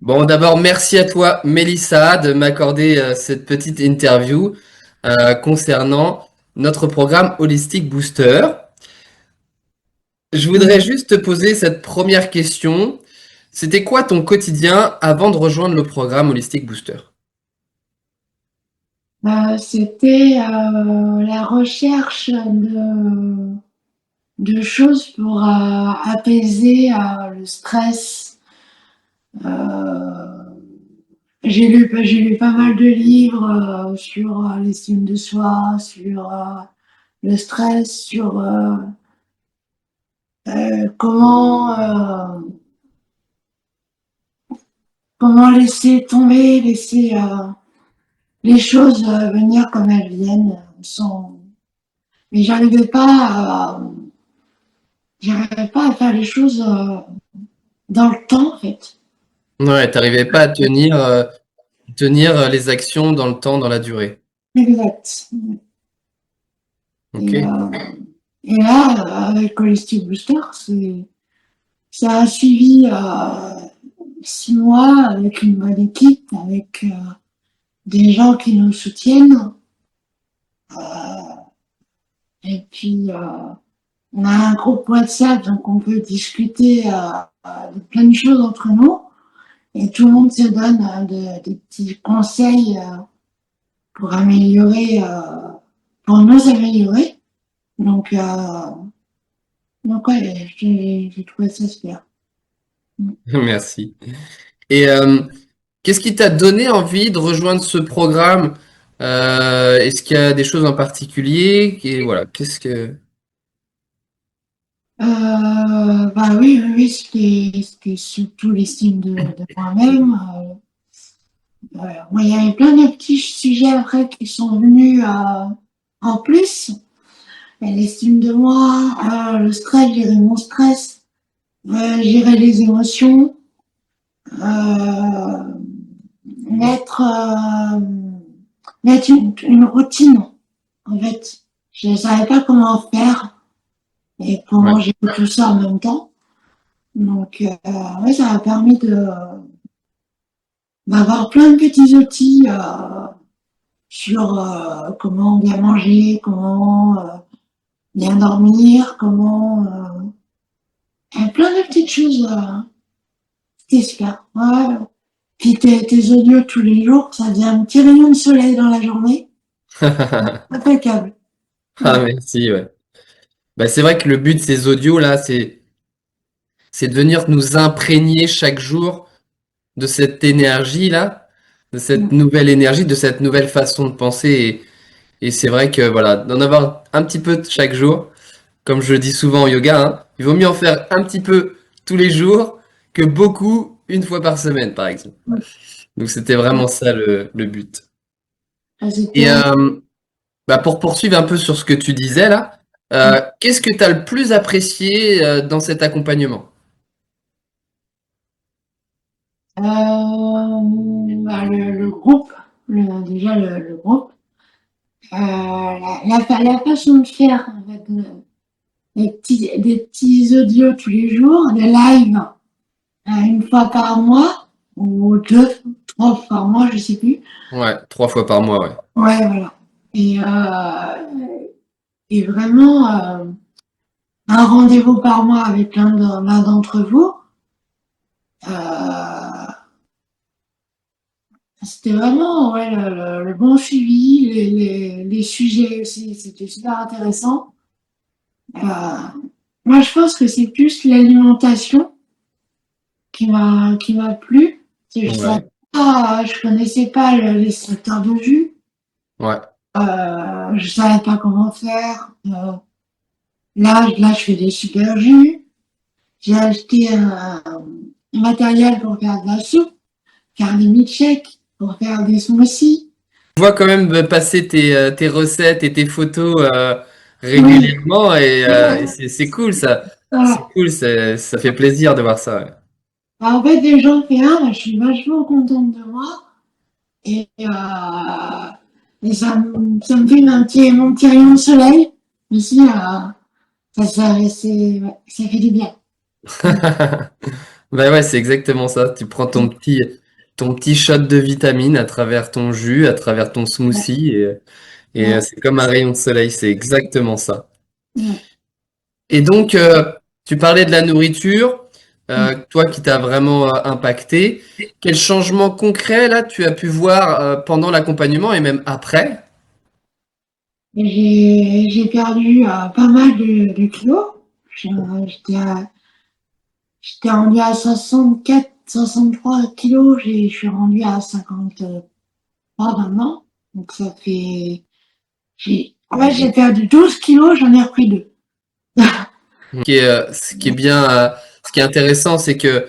Bon, d'abord, merci à toi, Mélissa, de m'accorder cette petite interview concernant notre programme Holistic Booster. Je voudrais juste te poser cette première question. C'était quoi ton quotidien avant de rejoindre le programme Holistic Booster? C'était la recherche de choses pour apaiser le stress. Euh, j'ai lu pas mal de livres sur l'estime de soi, sur le stress, sur comment laisser tomber, laisser les choses venir comme elles viennent, sans. Mais j'arrivais pas à faire les choses dans le temps, en fait. Ouais, t'arrivais pas à tenir les actions dans le temps, dans la durée. Exact. Ok. Et, euh, et là, avec Holistic Booster, ça a suivi 6 mois avec une bonne équipe, avec des gens qui nous soutiennent. Et puis, on a un groupe WhatsApp, donc on peut discuter de plein de choses entre nous. Et tout le monde se donne des petits conseils pour pour nous améliorer. Donc, euh, donc ouais, j'ai trouvé ça super. Merci. Et qu'est-ce qui t'a donné envie de rejoindre ce programme? Est-ce qu'il y a des choses en particulier? Et voilà, qu'est-ce que... Bah oui, oui, oui, c'était surtout l'estime de moi-même. Moi, il y avait plein de petits sujets après qui sont venus en plus. L'estime de moi, le stress, gérer mon stress, gérer les émotions, euh, mettre, euh, mettre une routine, en fait. Je ne savais pas comment faire et comment Ouais. gérer tout ça en même temps. Donc, ouais, ça m'a permis d'avoir plein de petits outils sur comment bien manger, comment bien dormir, plein de petites choses. C'était super. Ouais. Puis tes audios tous les jours, ça devient un petit rayon de soleil dans la journée. Impeccable. Ah, Ouais. merci, ouais. Bah, c'est vrai que le but de ces audios là, c'est de venir nous imprégner chaque jour de cette énergie là, de cette nouvelle énergie, de cette nouvelle façon de penser. Et c'est vrai que voilà, d'en avoir un petit peu chaque jour, comme je le dis souvent au yoga, hein, il vaut mieux en faire un petit peu tous les jours que beaucoup une fois par semaine, par exemple. Donc c'était vraiment ça le but. Et C'était bah, pour poursuivre un peu sur ce que tu disais là, qu'est-ce que tu as le plus apprécié dans cet accompagnement? bah, le groupe, déjà le groupe, la façon de faire, en fait, des petits audios tous les jours, des lives une fois par mois, ou deux, trois fois par mois, je sais plus. Ouais, 3 fois par mois, ouais. Ouais, voilà. Et, et vraiment, un rendez-vous par mois avec l'un d'entre vous, euh, c'était vraiment ouais, le bon suivi, les sujets aussi, c'était super intéressant. Moi, je pense que c'est plus l'alimentation qui m'a plu. Ouais, Je connaissais pas l'extracteur de jus. ouais. Je savais pas comment faire. Là, je fais des super jus. J'ai acheté un matériel pour faire de la soupe, faire des milkshakes, pour faire des smoothies. Je vois quand même passer tes recettes et tes photos Oui, régulièrement et c'est cool ça. C'est voilà. cool, ça fait plaisir de voir ça. Ouais. En fait, les gens font je suis vachement contente de moi et, ça me fait mon petit rayon de soleil. Ici, ouais, ça fait du bien. Bah ouais, c'est exactement ça. Tu prends ton petit shot de vitamine à travers ton jus, à travers ton Ouais, smoothie, et ouais, c'est comme un rayon de soleil, c'est exactement ça. ouais. Et donc, tu parlais de la nourriture, Mm. toi qui t'a vraiment impacté. Quel changement concret, là, tu as pu voir pendant l'accompagnement et même après? Et j'ai perdu pas mal de kilos. J'ai- J'étais j'étais rendue à 64, 63 kilos. Je suis rendue à 53 maintenant. Donc ça fait, j'ai perdu 12 kilos, j'en ai repris deux. Ce qui est bien, ce qui est intéressant, c'est que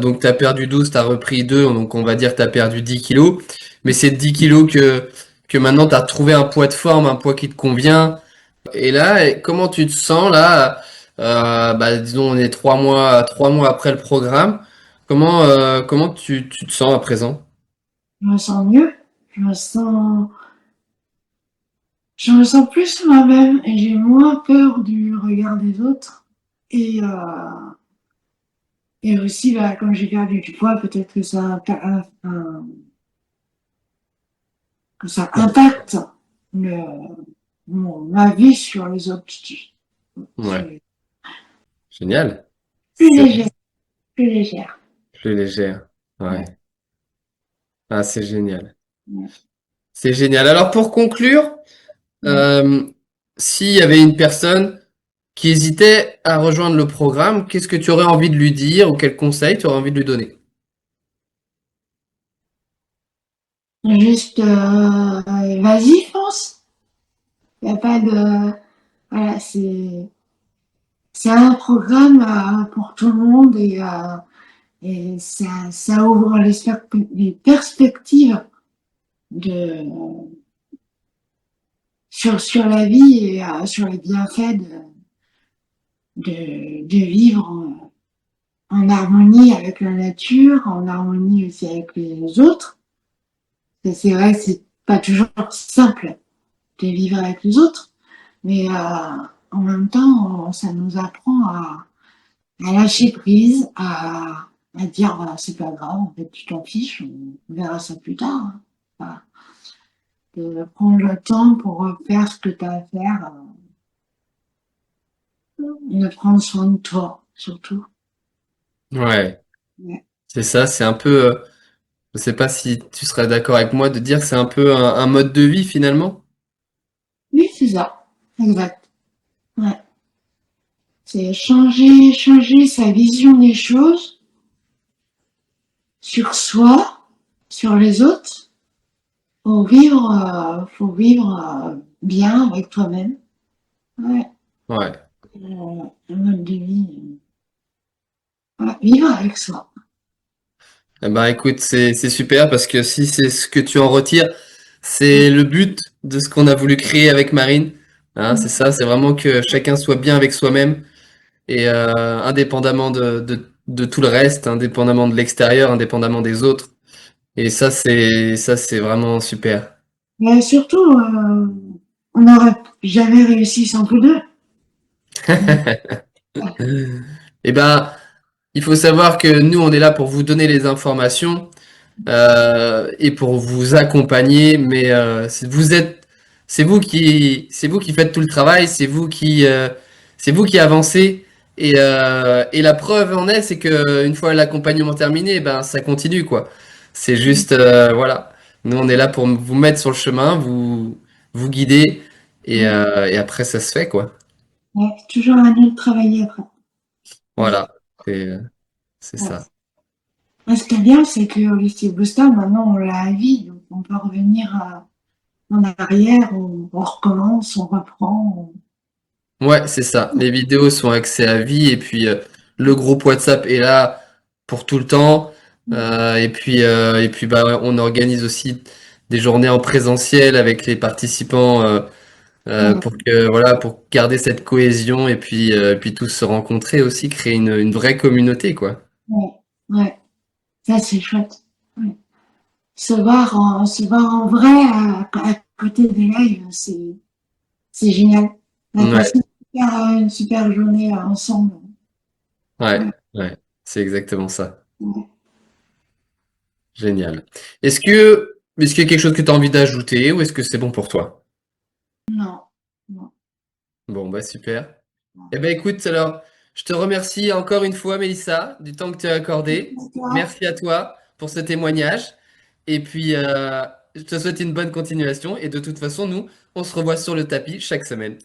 donc tu as perdu 12, tu as repris 2, donc on va dire que tu as perdu 10 kilos. Mais c'est 10 kilos que maintenant tu as trouvé un poids de forme, un poids qui te convient. Et là, comment tu te sens là? Bah, disons, on est 3 mois après le programme. Comment tu te sens à présent? Je me sens mieux. Je me sens, je me sens plus moi-même et j'ai moins peur du regard des autres. Et, et aussi, bah, comme j'ai perdu du poids, peut-être que ça impacte le, ma vie sur les autres. Ouais, C'est génial. plus C'est léger, plus légère. plus légère. Ouais. Ouais, Ah, c'est génial. ouais, C'est génial. Alors pour conclure, ouais. euh, s'il y avait une personne qui hésitait à rejoindre le programme, qu'est-ce que tu aurais envie de lui dire ou quel conseil tu aurais envie de lui donner? Juste, vas-y, fonce. Il n'y a pas de. Voilà, c'est un programme pour tout le monde et ça ouvre les perspectives de, sur la vie et sur les bienfaits de vivre en harmonie avec la nature, en harmonie aussi avec les autres. C'est vrai que c'est pas toujours simple de vivre avec les autres, mais en même temps, ça nous apprend à lâcher prise, à dire voilà, c'est pas grave, en fait, tu t'en fiches, on verra ça plus tard. Hein. Voilà. De prendre le temps pour faire ce que tu as à faire, de prendre soin de toi, surtout. Ouais, Ouais. c'est ça, c'est un peu, je sais pas si tu serais d'accord avec moi de dire que c'est un peu un mode de vie finalement. Oui, c'est ça, exact. Ouais. C'est changer sa vision des choses sur soi, sur les autres, faut vivre bien avec toi-même. Ouais. Ouais. Un mode de vie. Voilà, vivre avec soi. Eh ben, écoute, c'est super parce que si c'est ce que tu en retires, c'est le but de ce qu'on a voulu créer avec Marine. Hein, c'est ça, c'est vraiment que chacun soit bien avec soi-même et indépendamment de tout le reste, indépendamment de l'extérieur, indépendamment des autres. Et ça c'est vraiment super. Mais surtout, on n'aurait jamais réussi sans tous deux. Donc, Eh ben, il faut savoir que nous, on est là pour vous donner les informations et pour vous accompagner, mais c'est vous qui faites tout le travail, c'est vous qui avancez. Et la preuve en est, c'est que une fois l'accompagnement terminé, ben ça continue quoi. C'est juste voilà. Nous, on est là pour vous mettre sur le chemin, vous guider, et après ça se fait quoi. ouais, c'est toujours à nous de travailler après. Ouais, Voilà, c'est ouais. ça. Ce qui est bien, c'est que Holistic Booster, maintenant, on l'a à vie. Donc on peut revenir en arrière, on recommence, on reprend. Ouais, c'est ça. Les vidéos sont accès à vie et puis le groupe WhatsApp est là pour tout le temps. Et puis bah on organise aussi des journées en présentiel avec les participants Ouais, pour que voilà pour garder cette cohésion et puis tous se rencontrer aussi, créer une vraie communauté quoi. ouais, ouais. Ça, c'est chouette. Ouais. Se voir en vrai à côté des lives, c'est génial. On a Ouais, passé une super journée ensemble. Ouais, ouais, c'est exactement ça. Ouais. Génial. Est-ce qu'il y a quelque chose que tu as envie d'ajouter ou est-ce que c'est bon pour toi? Non, non. Bon, bah super. Eh ben écoute, alors, je te remercie encore une fois, Mélissa, du temps que tu as accordé. Toi, Merci à toi pour ce témoignage. Et puis, je te souhaite une bonne continuation. Et de toute façon, nous, on se revoit sur le tapis chaque semaine.